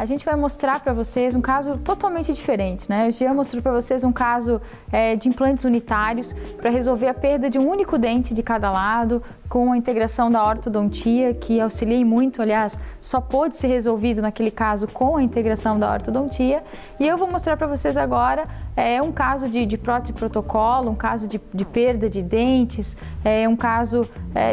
a gente vai mostrar para vocês um caso totalmente diferente, né? O Jean mostrou para vocês um caso de implantes unitários para resolver a perda de um único dente de cada lado, com a integração da ortodontia, que auxiliei muito, aliás, só pôde ser resolvido naquele caso com a integração da ortodontia. E eu vou mostrar para vocês agora um caso de prótese protocolo, um caso de perda de dentes, um caso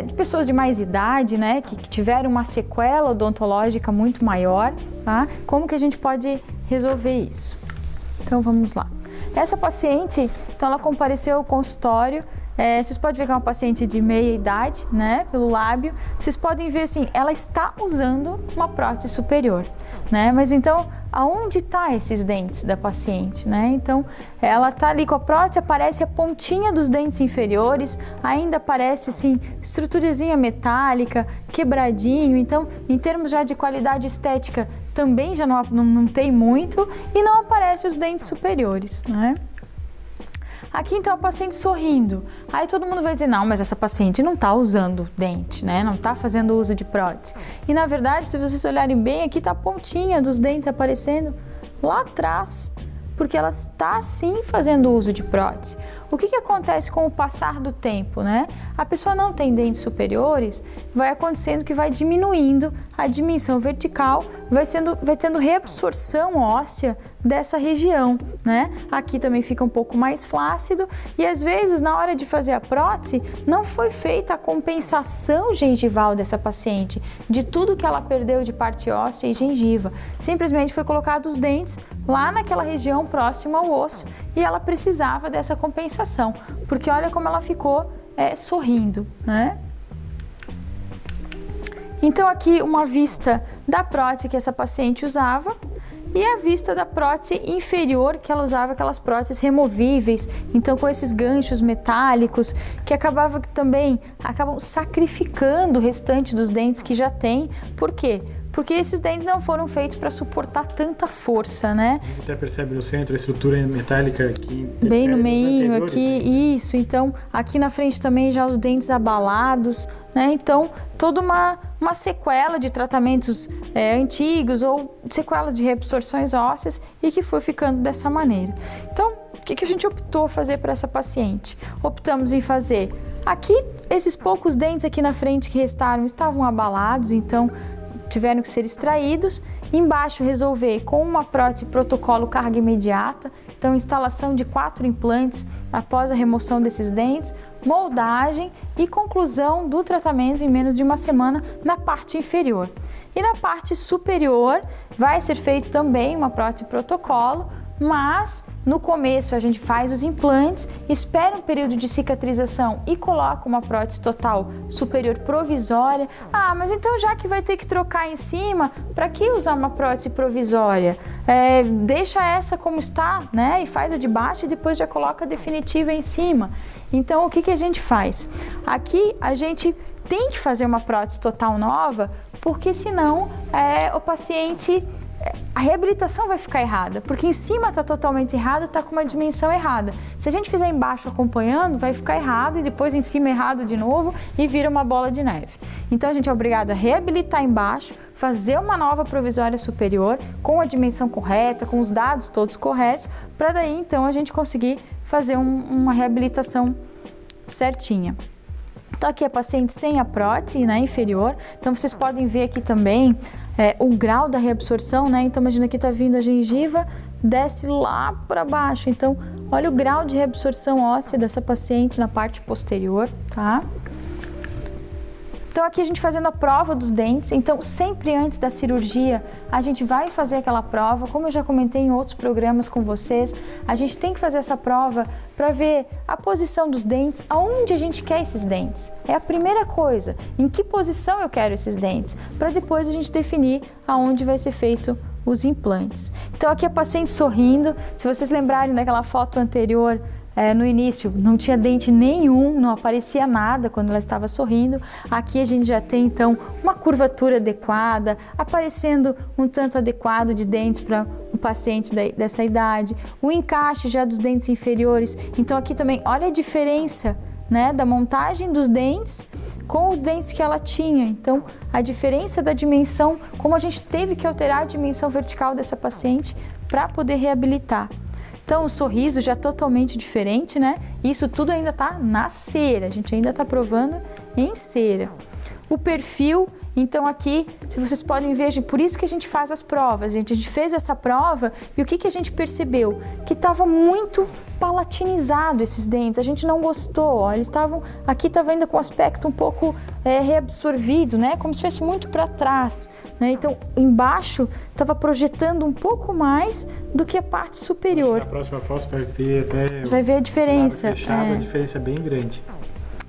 de pessoas de mais idade, né, que tiveram uma sequela odontológica muito maior, tá? Como que a gente pode resolver isso? Então vamos lá. Essa paciente, então ela compareceu ao consultório. Vocês podem ver que é uma paciente de meia idade, né, pelo lábio. Vocês podem ver assim, ela está usando uma prótese superior, né? Mas então, aonde tá esses dentes da paciente, né? Então, ela tá ali com a prótese, aparece a pontinha dos dentes inferiores, ainda aparece assim, estruturazinha metálica, quebradinho. Então, em termos já de qualidade estética, também já não tem muito, e não aparece os dentes superiores, né? Aqui então a paciente sorrindo, aí todo mundo vai dizer, não, mas essa paciente não está usando dente, né? Não está fazendo uso de prótese. E na verdade, se vocês olharem bem, aqui está a pontinha dos dentes aparecendo lá atrás, porque ela está sim fazendo uso de prótese. O que acontece com o passar do tempo, né? A pessoa não tem dentes superiores, vai acontecendo que vai diminuindo a dimensão vertical, vai tendo reabsorção óssea dessa região, né? Aqui também fica um pouco mais flácido e às vezes na hora de fazer a prótese não foi feita a compensação gengival dessa paciente, de tudo que ela perdeu de parte óssea e gengiva. Simplesmente foi colocado os dentes lá naquela região próxima ao osso e ela precisava dessa compensação, porque olha como ela ficou sorrindo, né? Então aqui uma vista da prótese que essa paciente usava e a vista da prótese inferior que ela usava, aquelas próteses removíveis, então com esses ganchos metálicos que acabam sacrificando o restante dos dentes que já tem. Por quê? Porque esses dentes não foram feitos para suportar tanta força, né? A gente até percebe no centro a estrutura metálica aqui. Bem no meio aqui, isso. Então, aqui na frente também já os dentes abalados, né? Então, toda uma sequela de tratamentos antigos ou sequela de reabsorções ósseas e que foi ficando dessa maneira. Então, o que a gente optou fazer para essa paciente? Optamos em fazer aqui, esses poucos dentes aqui na frente que restaram estavam abalados, então tiveram que ser extraídos. Embaixo resolver com uma prótese protocolo carga imediata, então instalação de 4 implantes após a remoção desses dentes, moldagem e conclusão do tratamento em menos de uma semana na parte inferior. E na parte superior vai ser feito também uma prótese protocolo, mas no começo a gente faz os implantes, espera um período de cicatrização e coloca uma prótese total superior provisória. Ah, mas então já que vai ter que trocar em cima, para que usar uma prótese provisória? Deixa essa como está, né? E faz a de baixo e depois já coloca a definitiva em cima. Então o que a gente faz? Aqui a gente tem que fazer uma prótese total nova, porque senão o paciente... a reabilitação vai ficar errada, porque em cima está totalmente errado, está com uma dimensão errada. Se a gente fizer embaixo acompanhando, vai ficar errado e depois em cima errado de novo e vira uma bola de neve. Então a gente é obrigado a reabilitar embaixo, fazer uma nova provisória superior com a dimensão correta, com os dados todos corretos, para daí então a gente conseguir fazer uma reabilitação certinha. Então aqui a paciente sem a prótese, né, inferior. Então vocês podem ver aqui também o grau da reabsorção, né? Então imagina que está vindo a gengiva, desce lá para baixo. Então olha o grau de reabsorção óssea dessa paciente na parte posterior, tá? Então aqui a gente fazendo a prova dos dentes, então sempre antes da cirurgia a gente vai fazer aquela prova, como eu já comentei em outros programas com vocês, a gente tem que fazer essa prova para ver a posição dos dentes, aonde a gente quer esses dentes. É a primeira coisa, em que posição eu quero esses dentes, para depois a gente definir aonde vai ser feito os implantes. Então aqui a paciente sorrindo, se vocês lembrarem daquela foto anterior, no início não tinha dente nenhum, não aparecia nada quando ela estava sorrindo. Aqui a gente já tem então uma curvatura adequada, aparecendo um tanto adequado de dentes para o paciente dessa idade, o encaixe já dos dentes inferiores. Então aqui também olha a diferença, né, da montagem dos dentes com os dentes que ela tinha. Então, a diferença da dimensão, como a gente teve que alterar a dimensão vertical dessa paciente para poder reabilitar. Então, o sorriso já é totalmente diferente, né? Isso tudo ainda está na cera, a gente ainda está provando em cera. O perfil, então aqui, se vocês podem ver, por isso que a gente faz as provas, gente. A gente fez essa prova e o que a gente percebeu? Que estava muito palatinizado esses dentes, a gente não gostou, ó. Eles estavam, aqui estava ainda com o aspecto um pouco reabsorvido, né? Como se fosse muito para trás, né? Então, embaixo estava projetando um pouco mais do que a parte superior. Na próxima foto vai ver até... Vai ver a diferença. Fechado, a diferença é bem grande.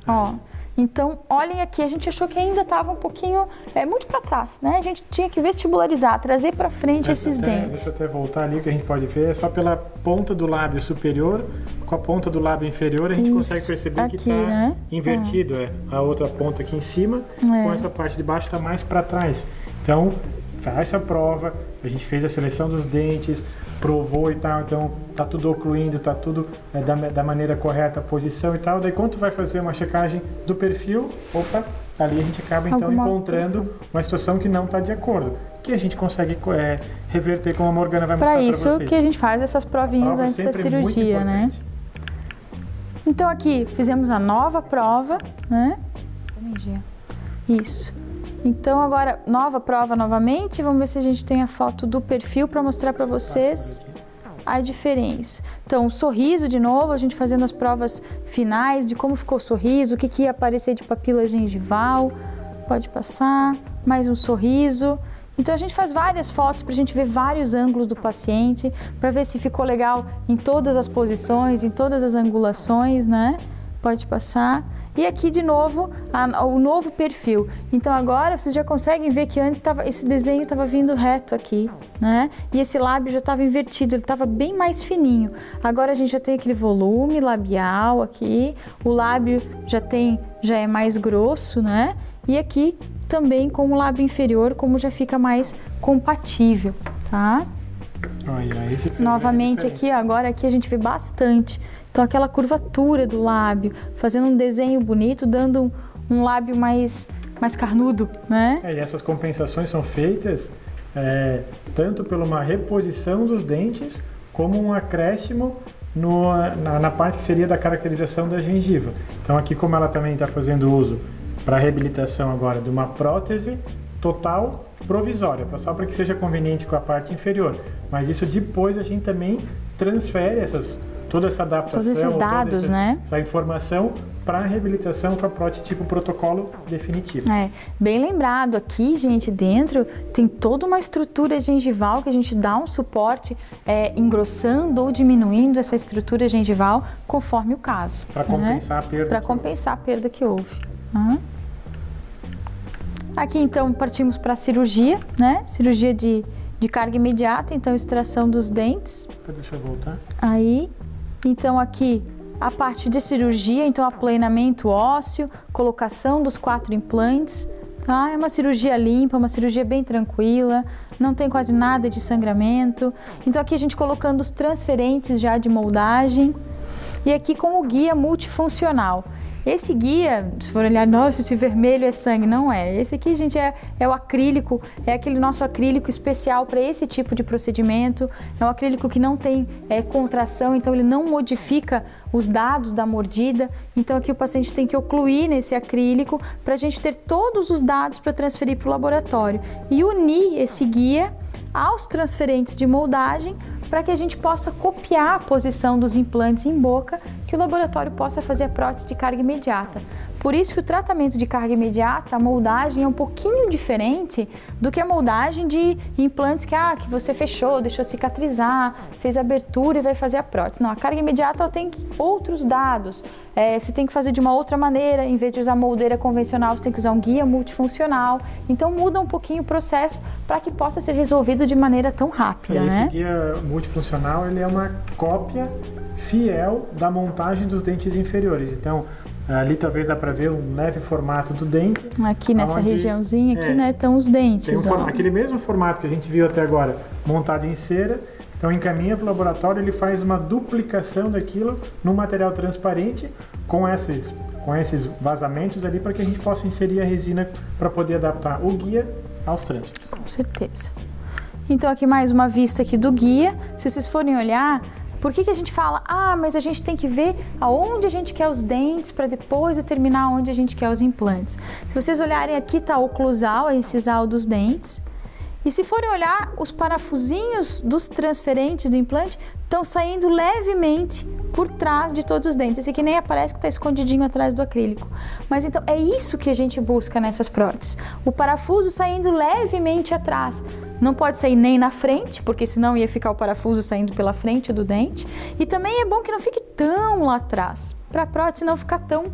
Ó. Então, olhem aqui, a gente achou que ainda estava um pouquinho, muito para trás, né? A gente tinha que vestibularizar, trazer para frente esses dentes. Deixa eu até voltar ali, o que a gente pode ver é só pela ponta do lábio superior com a ponta do lábio inferior, a gente consegue perceber aqui, que está, né, invertido. A outra ponta aqui em cima, com essa parte de baixo está mais para trás. Então, faz essa prova, a gente fez a seleção dos dentes, provou e tal, então tá tudo ocluindo, tá tudo da maneira correta, a posição e tal. Daí quando tu vai fazer uma checagem do perfil, ali a gente acaba então encontrando uma situação que não está de acordo, que a gente consegue reverter, como a Morgana vai mostrar para vocês. Para isso que a gente faz essas provinhas antes da cirurgia, né? Então aqui fizemos a nova prova, né? Isso. Então agora, nova prova novamente, vamos ver se a gente tem a foto do perfil para mostrar para vocês a diferença. Então, o sorriso de novo, a gente fazendo as provas finais de como ficou o sorriso, o que ia aparecer de papila gengival, pode passar, mais um sorriso. Então a gente faz várias fotos para a gente ver vários ângulos do paciente, para ver se ficou legal em todas as posições, em todas as angulações, né? Pode passar. E aqui de novo, o novo perfil. Então agora vocês já conseguem ver que antes esse desenho estava vindo reto aqui, né? E esse lábio já estava invertido, ele estava bem mais fininho. Agora a gente já tem aquele volume labial aqui, o lábio já é mais grosso, né? E aqui também com o lábio inferior, como já fica mais compatível, tá? Novamente aqui, agora aqui a gente vê bastante. Então aquela curvatura do lábio, fazendo um desenho bonito, dando um lábio mais carnudo, né? E essas compensações são feitas tanto por uma reposição dos dentes, como um acréscimo na parte que seria da caracterização da gengiva. Então aqui, como ela também está fazendo uso para reabilitação agora de uma prótese total provisória, só para que seja conveniente com a parte inferior. Mas isso depois a gente também transfere toda essa adaptação, todos esses dados, né? Essa informação para a reabilitação, para a prótese tipo protocolo definitivo. Bem lembrado, aqui, gente, dentro tem toda uma estrutura gengival que a gente dá um suporte engrossando ou diminuindo essa estrutura gengival conforme o caso. Para compensar a perda. Para compensar a perda que houve. Aqui, então, partimos para a cirurgia, né? Cirurgia de carga imediata, então, extração dos dentes. Deixa eu voltar. Aí, então, aqui, a parte de cirurgia, então, aplanamento ósseo, colocação dos 4 implantes, tá? É uma cirurgia limpa, uma cirurgia bem tranquila, não tem quase nada de sangramento. Então, aqui a gente colocando os transferentes já de moldagem. E aqui com o guia multifuncional. Esse guia, se for olhar, nossa, esse vermelho é sangue, não é. Esse aqui, gente, é o acrílico, é aquele nosso acrílico especial para esse tipo de procedimento. É um acrílico que não tem contração, então ele não modifica os dados da mordida. Então aqui o paciente tem que ocluir nesse acrílico para a gente ter todos os dados para transferir para o laboratório. E unir esse guia aos transferentes de moldagem para que a gente possa copiar a posição dos implantes em boca, que o laboratório possa fazer a prótese de carga imediata. Por isso que o tratamento de carga imediata, a moldagem é um pouquinho diferente do que a moldagem de implantes que você fechou, deixou cicatrizar, fez abertura e vai fazer a prótese. Não, a carga imediata ela tem outros dados. Você tem que fazer de uma outra maneira, em vez de usar moldeira convencional, você tem que usar um guia multifuncional. Então muda um pouquinho o processo para que possa ser resolvido de maneira tão rápida, Esse guia multifuncional ele é uma cópia fiel da montagem dos dentes inferiores. Então, ali talvez dá para ver um leve formato do dente. Aqui nessa regiãozinha aqui, né, estão os dentes. Tem aquele mesmo formato que a gente viu até agora, montado em cera. Então encaminha para o laboratório, ele faz uma duplicação daquilo num material transparente com esses com esses vazamentos ali para que a gente possa inserir a resina para poder adaptar o guia aos transfers. Com certeza. Então aqui mais uma vista aqui do guia. Se vocês forem olhar, por que a gente fala, mas a gente tem que ver aonde a gente quer os dentes para depois determinar onde a gente quer os implantes. Se vocês olharem aqui está o oclusal, a incisal dos dentes. E se forem olhar, os parafusinhos dos transferentes do implante estão saindo levemente por trás de todos os dentes. Esse aqui nem aparece que está escondidinho atrás do acrílico. Mas então é isso que a gente busca nessas próteses. O parafuso saindo levemente atrás. Não pode sair nem na frente, porque senão ia ficar o parafuso saindo pela frente do dente. E também é bom que não fique tão lá atrás, para a prótese não ficar tão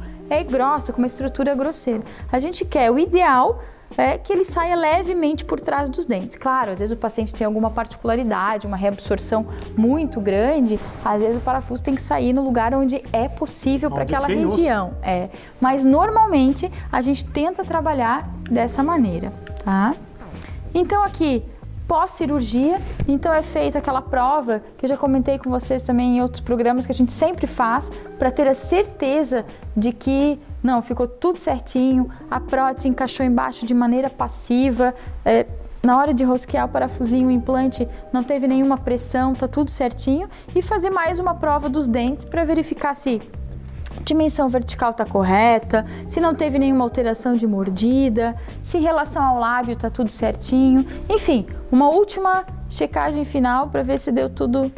grossa, com uma estrutura grosseira. A gente quer, o ideal é que ele saia levemente por trás dos dentes. Claro, às vezes o paciente tem alguma particularidade, uma reabsorção muito grande, às vezes o parafuso tem que sair no lugar onde é possível para aquela região. Mas normalmente a gente tenta trabalhar dessa maneira, tá? Então aqui, pós-cirurgia, então é feita aquela prova que eu já comentei com vocês também em outros programas que a gente sempre faz para ter a certeza de que não, ficou tudo certinho, a prótese encaixou embaixo de maneira passiva, na hora de rosquear o parafusinho, o implante não teve nenhuma pressão, tá tudo certinho, e fazer mais uma prova dos dentes para verificar se a dimensão vertical está correta, se não teve nenhuma alteração de mordida, se em relação ao lábio está tudo certinho, enfim, uma última checagem final para ver se deu tudo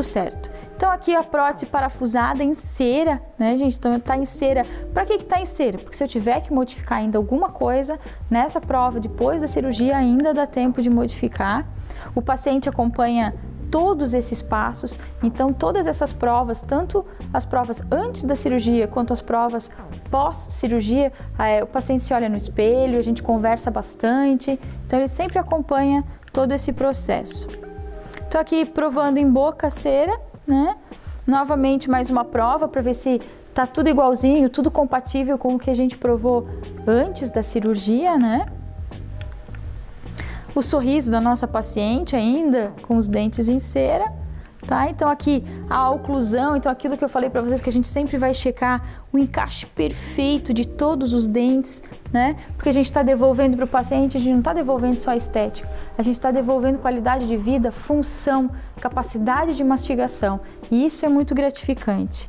certo. Então aqui a prótese parafusada em cera, né, gente? Então está em cera. Para que está em cera? Porque se eu tiver que modificar ainda alguma coisa, nessa prova depois da cirurgia ainda dá tempo de modificar. O paciente acompanha todos esses passos, então todas essas provas, tanto as provas antes da cirurgia quanto as provas pós-cirurgia, o paciente se olha no espelho, a gente conversa bastante, então ele sempre acompanha todo esse processo. Estou aqui provando em boca a cera, né? Novamente mais uma prova para ver se tá tudo igualzinho, tudo compatível com o que a gente provou antes da cirurgia, né? O sorriso da nossa paciente ainda com os dentes em cera, tá? Então aqui a oclusão, então aquilo que eu falei para vocês que a gente sempre vai checar o encaixe perfeito de todos os dentes, né? Porque a gente está devolvendo para o paciente, a gente não está devolvendo só a estética, a gente está devolvendo qualidade de vida, função, capacidade de mastigação, e isso é muito gratificante.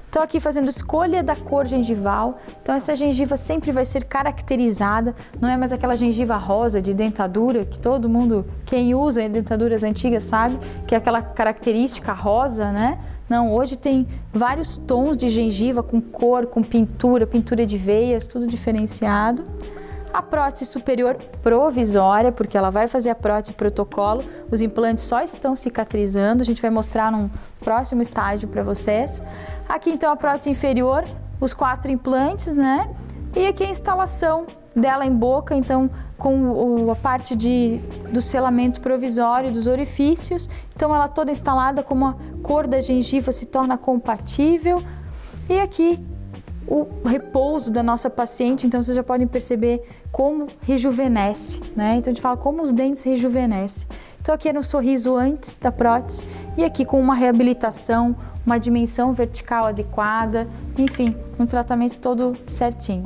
Estou aqui fazendo escolha da cor gengival, então essa gengiva sempre vai ser caracterizada, não é mais aquela gengiva rosa de dentadura que todo mundo, quem usa dentaduras antigas sabe, que é aquela característica rosa, né? Não, hoje tem vários tons de gengiva com cor, com pintura de veias, tudo diferenciado. A prótese superior provisória, porque ela vai fazer a prótese protocolo, os implantes só estão cicatrizando, a gente vai mostrar num próximo estágio para vocês. Aqui então a prótese inferior, os 4 implantes, né? E aqui a instalação dela em boca, então com a parte do selamento provisório dos orifícios, então ela toda instalada como a cor da gengiva se torna compatível. E aqui o repouso da nossa paciente, então vocês já podem perceber como rejuvenesce, né? Então a gente fala como os dentes rejuvenescem. Então aqui era um sorriso antes da prótese e aqui com uma reabilitação, uma dimensão vertical adequada, enfim, um tratamento todo certinho.